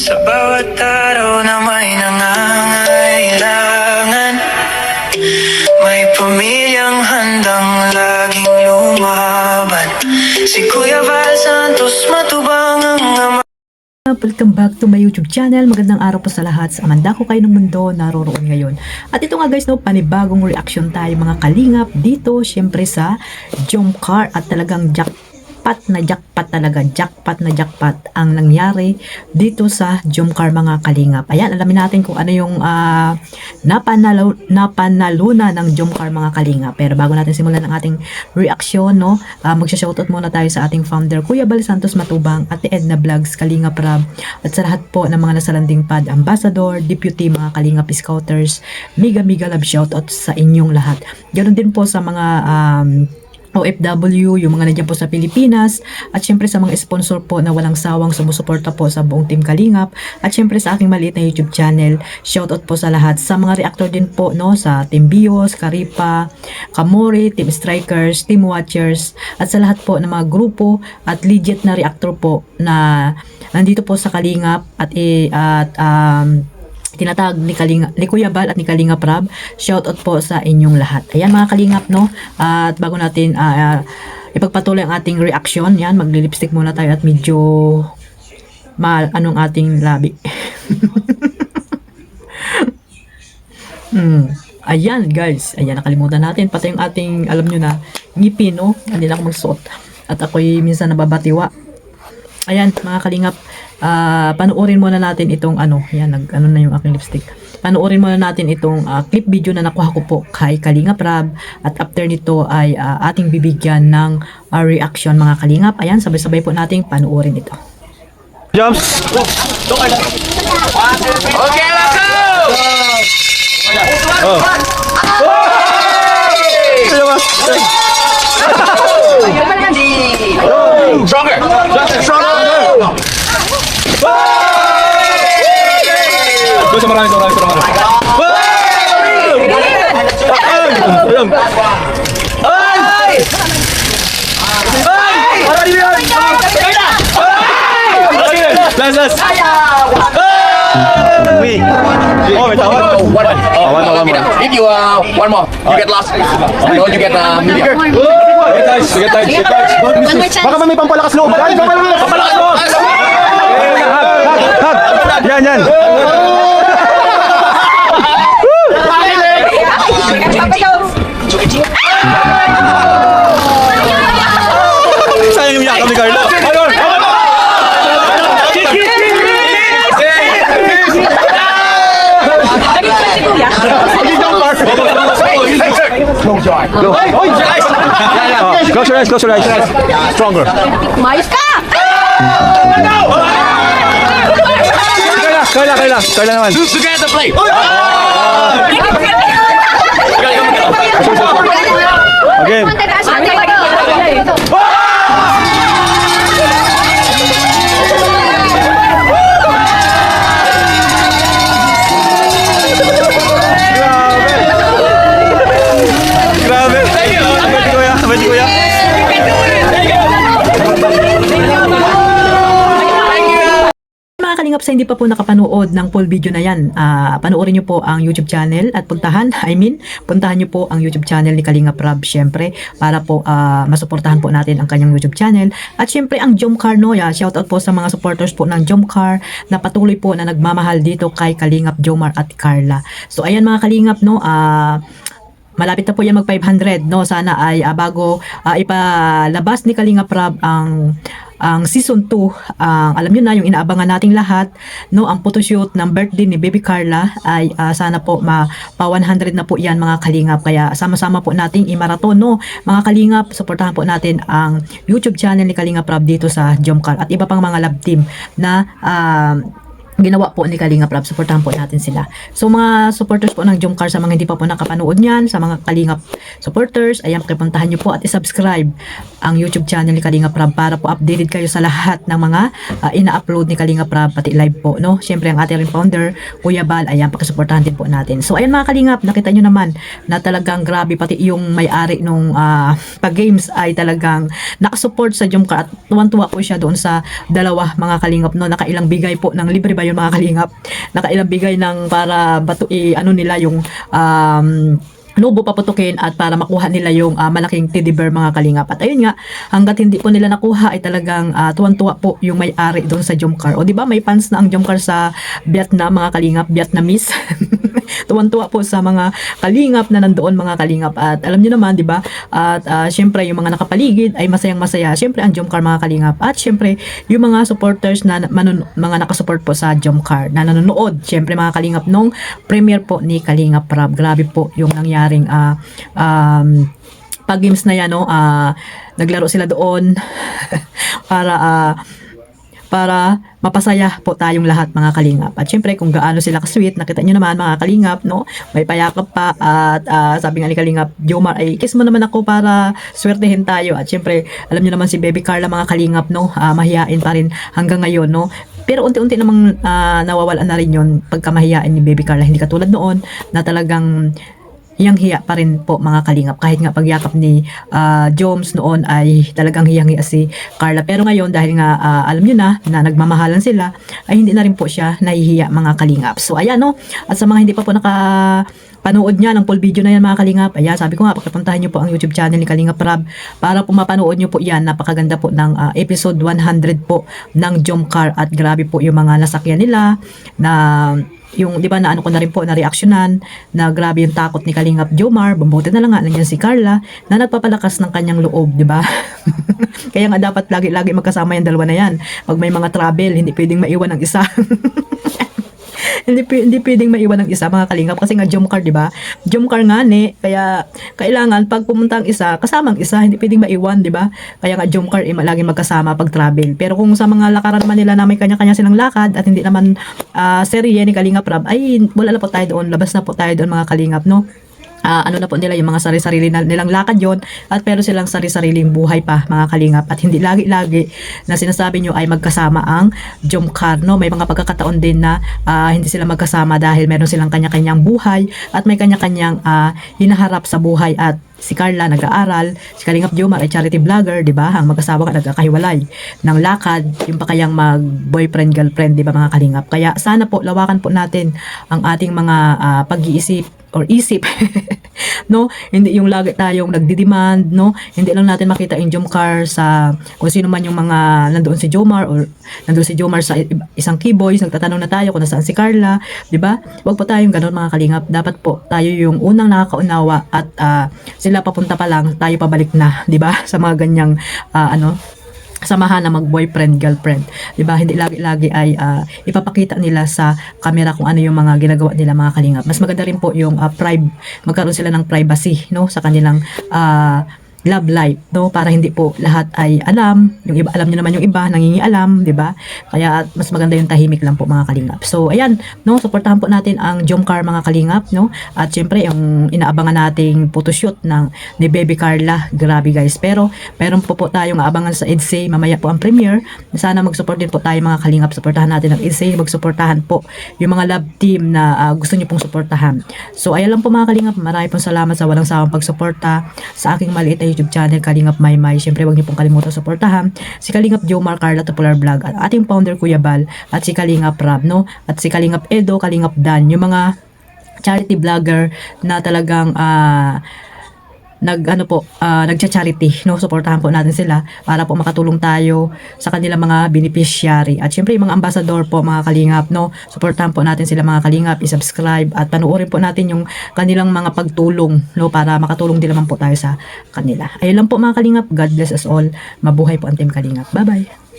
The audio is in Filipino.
Sa bawat araw na may nangangailangan, may pamilyang handang laging lumaban. Si Kuya Val Santos matubang ang ama. Welcome back to my YouTube channel. Magandang araw po sa lahat. Sa amanda ko kayo ng mundo naroroon ngayon. At ito nga guys, no, panibagong reaction tayo mga kalingap dito syempre sa Jomcar. At talagang jackpot na jackpot ang nangyari dito sa Jomcar mga kalingap. Ayan, alamin natin kung ano yung napanaluna ng Jomcar mga kalingap. Pero bago natin simulan ang ating reaction, no, magsha-shoutout muna tayo sa ating founder Kuya Val Santos Matubang, Ate Edna Vlogs, Kalingap Rab, at sa lahat po ng mga nasalanding pad, ambassador, deputy, mga kalingap scouters, mega love shoutout sa inyong lahat. Ganoon din po sa mga OFW, yung mga nandiyan po sa Pilipinas, at syempre sa mga sponsor po na walang sawang sumusuporta po sa buong Team Kalingap, at syempre sa aking maliit na YouTube channel. Shoutout po sa lahat. Sa mga reactor din po, no, sa Team Bios, Karipa, Kamori, Team Strikers, Team Watchers, at sa lahat po ng mga grupo at legit na reactor po na nandito po sa Kalingap at tinatag ni Kuya Val at ni Kalingap Rab. Shoutout po sa inyong lahat. Ayan mga kalingap, no? At bago natin ipagpatuloy ang ating reaction, yan, magli-lipstick muna tayo at medyo anong ating labi. Ayan guys, ayan, nakalimutan natin pati yung ating, alam nyo na, ngipin, no? Hindi na ako magsuot. At ako'y minsan nababatiwa. Ayan mga kalingap, panuorin muna natin itong yan, ano na yung aking lipstick. Panuorin muna natin itong clip video na nakuha ko po kay Kalingap Rab, at after nito ay ating bibigyan ng reaction mga kalingap. Ayan, sabay-sabay po nating panuorin ito. Jumps! Okay, let's go! Oh! Stronger! Stronger! Doon sa marami. Last! Wait! Oh, may tawad. One One more. If you one more, you get lost. No, you get mediocre. Get tight. Baka may pampalakas loob. Pampalakas loob! Hug! Yan! Sayang yung yakap ni Carlo. Close your eyes. Stronger. Mayos ka! Kaya naman. Together, play. Okay. Grabe. Abadi kuya. Mga kalingap, sa hindi pa po nakapanood ng full video na yan, panoorin nyo po ang YouTube channel at puntahan nyo po ang YouTube channel ni Kalingap Rab, syempre, para po masuportahan po natin ang kanyang YouTube channel. At syempre ang Jomcar, no, shoutout po sa mga supporters po ng Jomcar na patuloy po na nagmamahal dito kay Kalingap Jomar at Carla. So ayan mga kalingap, no, malapit na po yan mag 500, no. Sana ay bago ipalabas ni Kalingap Rab ang season 2, alam nyo na yung inaabangan nating lahat, no, ang photoshoot ng birthday ni Baby Carla ay sana po pa 100 na po yan mga kalingap. Kaya sama-sama po nating i-marathon, no, mga kalingap. Suportahan po natin ang YouTube channel ni Kalingap Rab dito sa Jomcar at iba pang mga love team na ginawa po ni Kalingap Rab. Supportahan po natin sila. So mga supporters po ng Jomcar, sa mga hindi pa po nakapanood niyan, sa mga Kalingap supporters, ayan, pakipuntahan nyo po at isubscribe ang YouTube channel ni Kalingap Rab para po updated kayo sa lahat ng mga ina-upload ni Kalingap Rab, pati live po, no. Syempre ang ating founder Kuya Val, ayan, pakisuportahan din po natin. So ayan mga Kalingap, nakita nyo naman na talagang grabe, pati yung may-ari nung pag-games ay talagang nakasupport sa Jomcar at tuwan-tuwa po siya doon sa dalawa mga Kalingap, no. Nakailang bigay po ng libre ngayon mga kalingap. Nakailang bigay ng para ano nila yung lobo paputukin at para makuha nila yung malaking teddy bear mga kalingap. At ayun nga, hanggat hindi po nila nakuha ay talagang tuwan-tuwa po yung may-ari doon sa Jomcar. O di ba may fans na ang Jomcar sa Vietnam mga kalingap, Vietnamese. Tuwan-tuwa po sa mga kalingap na nandoon mga kalingap. At alam niyo naman, di ba? At syempre yung mga nakapaligid ay masayang-masaya. Syempre ang Jomcar mga kalingap. At syempre yung mga supporters na mga nakasupport po sa Jomcar na nanonood. Syempre mga kalingap nung premiere po ni Kalingap Rab. Grabe po yung nangyari pag games na yan, no, naglaro sila doon para mapasaya po tayong lahat mga kalingap. At syempre kung gaano sila ka-sweet, nakita nyo naman mga kalingap, no? May payakap pa at sabi nga ni Kalingap Jomar, ay kiss mo naman ako para swertehin tayo. At syempre alam nyo naman si Baby Carla mga kalingap, no? Mahiyain pa rin hanggang ngayon, no? Pero unti-unti namang nawawalan na rin yun pagka mahiyain ni Baby Carla. Hindi katulad noon na talagang hiyang-hiya pa rin po mga kalingap. Kahit nga pagyakap ni Joms noon ay talagang hiyang-hiya si Carla. Pero ngayon dahil nga alam nyo na nagmamahalan sila, ay hindi na rin po siya nahihiya mga kalingap. So ayan, no. At sa mga hindi pa po panood niya ng full video na yan mga kalingap. Ayan, sabi ko nga, pagkapuntahan niyo po ang YouTube channel ni Kalingap Rab para po mapanood niyo po yan. Napakaganda po ng episode 100 po ng Jomcar at grabe po yung mga nasakyan nila na yung, di ba, na ano ko na rin po, na reaksyonan, na grabe yung takot ni Kalingap Jomar. Bumbuti na lang nga, nandiyan si Carla, na nagpapalakas ng kanyang loob, di ba? Kaya nga dapat lagi-lagi magkasama yung dalawa na yan. Pag may mga travel, hindi pwedeng maiwan ng isa. hindi pwedeng maiwan ng isa mga kalingap kasi nga Jomcar, di ba? Jomcar nga ni, kaya kailangan pag pumunta ang isa, kasamang isa, hindi pwedeng maiwan, di ba? Kaya nga Jomcar lagi magkasama pag travel. Pero kung sa mga lakaran naman nila na may kanya-kanya silang lakad at hindi naman serye ni Kalingap Rab, ay wala na po tayo doon, labas na po tayo doon mga kalingap, no? Ano na po nila, yung mga sarili-sarili nilang lakad yon, at pero silang sarili-sariling buhay pa mga kalingap, at hindi lagi-lagi na sinasabi nyo ay magkasama ang Jomcar, no? May mga pagkakataon din na hindi sila magkasama dahil meron silang kanya-kanyang buhay at may kanya-kanyang hinaharap sa buhay. At si Carla nag-aaral, si Kalingap Jomar ay charity vlogger, di ba? Ang mag-asawa ka nagkakahiwalay ng lakad, yung pa kayang mag-boyfriend, girlfriend, di ba mga kalingap? Kaya sana po lawakan po natin ang ating mga pag-iisip or isip, no? Hindi yung lagi tayong nagdi-demand, no? Hindi lang natin makita yung Jomcar sa kung sino man yung mga nandoon si Jomar or nandoon si Jomar sa isang keyboys, nagtatanong na tayo kung nasaan si Carla, di ba? Huwag po tayong ganoon mga kalingap. Dapat po tayo yung unang nakakaunawa at sila papunta pa lang, tayo pabalik na, di ba? Sa mga ganyang samahan na mag-boyfriend, girlfriend. Diba? Hindi lagi-lagi ay ipapakita nila sa camera kung ano yung mga ginagawa nila mga kalingap. Mas maganda rin po yung magkaroon sila ng privacy, no? Sa kanilang love life, no? Para hindi po lahat ay alam. Yung iba, alam nyo naman yung iba, nangingialam, di ba? Kaya mas maganda yung tahimik lang po mga kalingap. So, ayan, no? Suportahan po natin ang Jomcar mga kalingap, no? At syempre, yung inaabangan nating photoshoot ni Baby Carla. Grabe guys. Pero, meron po tayong aabangan sa EDSA. Mamaya po ang premiere. Sana mag-support din po tayo mga kalingap. Suportahan natin ang EDSA. Mag-suportahan po yung mga love team na gusto nyo pong suportahan. So, ayan lang po mga kalingap. Marami pong salamat sa walang sawang pagsuporta sa aking maliit na YouTube channel Kalingap Maymay. Siyempre wag niyo pong kalimutan suportahan si Kalingap Jomar, Carla Popular Vlog, at ating founder Kuya Bal, at si Kalingap Rab, no? At si Kalingap Edo, Kalingap Dan, yung mga charity vlogger na talagang nagcha-charity, no? Suportahan po natin sila para po makatulong tayo sa kanilang mga beneficiary. At syempre yung mga ambassador po mga kalingap, no? Suportahan po natin sila mga kalingap, i-subscribe at panoorin po natin yung kanilang mga pagtulong, no? Para makatulong din naman po tayo sa kanila. Ayun lang po mga kalingap. God bless us all. Mabuhay po ang Team Kalingap. Bye-bye.